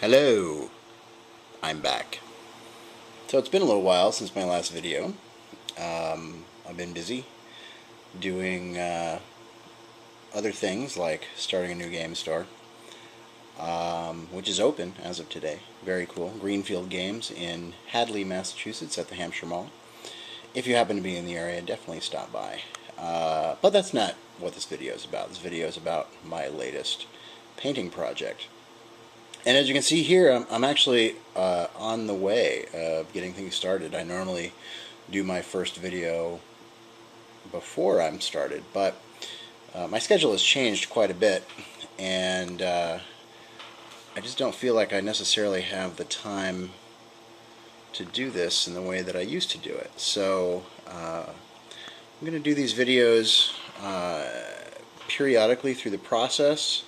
Hello, I'm back. So it's been a little while since my last video. I've been busy doing other things like starting a new game store, which is open as of today. Very cool. Greenfield Games in Hadley, Massachusetts at the Hampshire Mall. If you happen to be in the area, definitely stop by. But that's not what this video is about. This video is about my latest painting project. And as you can see here, I'm actually on the way of getting things started. I normally do my first video before I'm started, but my schedule has changed quite a bit, and I just don't feel like I necessarily have the time to do this in the way that I used to do it. So I'm going to do these videos periodically through the process.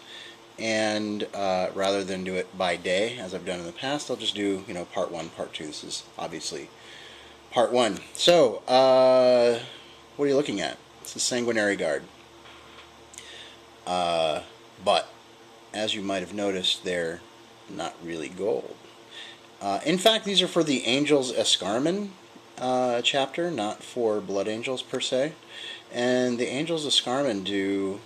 And rather than do it by day as I've done in the past, I'll just do, part 1, part 2. This is obviously part 1. So what are you looking at? This is Sanguinary Guard. But as you might have noticed, they're not really gold. In fact, these are for the Angels Escarmine chapter, not for Blood Angels per se. And the Angels Escarmine do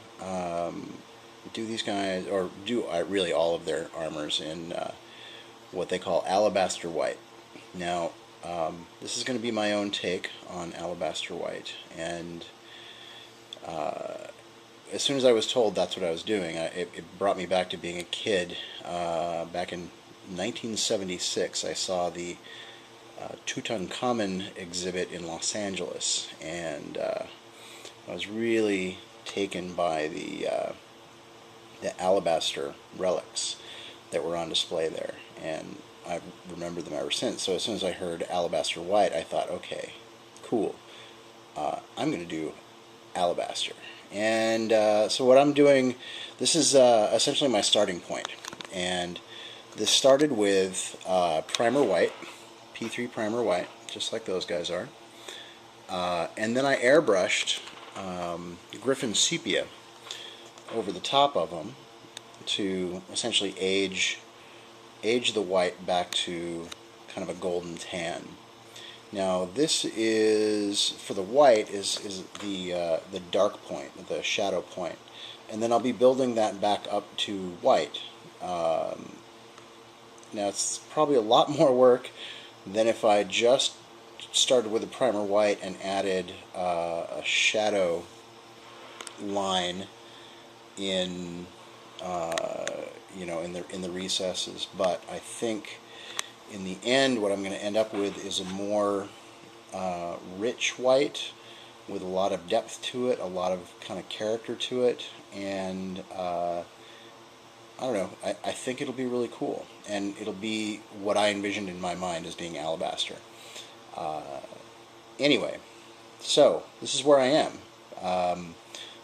these guys, or do really all of their armors in what they call alabaster white. Now, this is going to be my own take on alabaster white, and as soon as I was told that's what I was doing, it brought me back to being a kid. Back in 1976, I saw the Tutankhamun exhibit in Los Angeles, and I was really taken by the alabaster relics that were on display there, and I've remembered them ever since. So as soon as I heard alabaster white, I thought, okay, cool, I'm going to do alabaster. And so what I'm doing, this is essentially my starting point, and this started with primer white, P3 primer white, just like those guys are, and then I airbrushed Griffin sepia over the top of them to essentially age the white back to kind of a golden tan. Now this is, for the white, is the dark point, the shadow point, and then I'll be building that back up to white. Now it's probably a lot more work than if I just started with a primer white and added a shadow line in in the recesses. But I think in the end what I'm going to end up with is a more rich white with a lot of depth to it, a lot of kind of character to it, and I don't know, I think it'll be really cool, and it'll be what I envisioned in my mind as being alabaster. Anyway, so this is where I am.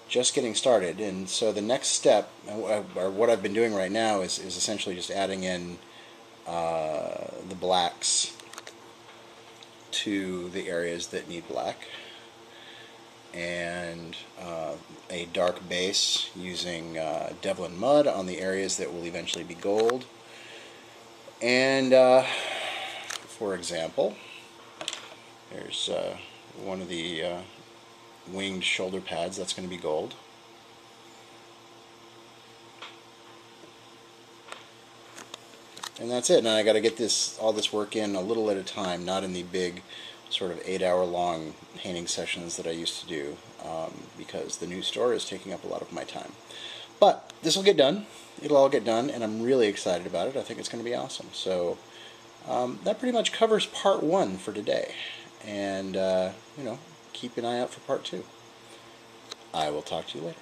Just getting started, and so the next step, or what I've been doing right now, is essentially just adding in the blacks to the areas that need black, and a dark base using Devlin mud on the areas that will eventually be gold. And for example, there's one of the winged shoulder pads that's going to be gold. And that's it. Now I got to get all this work in a little at a time, not in the big sort of 8-hour long painting sessions that I used to do, because the new store is taking up a lot of my time. But this will get done. It'll all get done, and I'm really excited about it. I think it's going to be awesome. So that pretty much covers part 1 for today. And keep an eye out for part 2. I will talk to you later.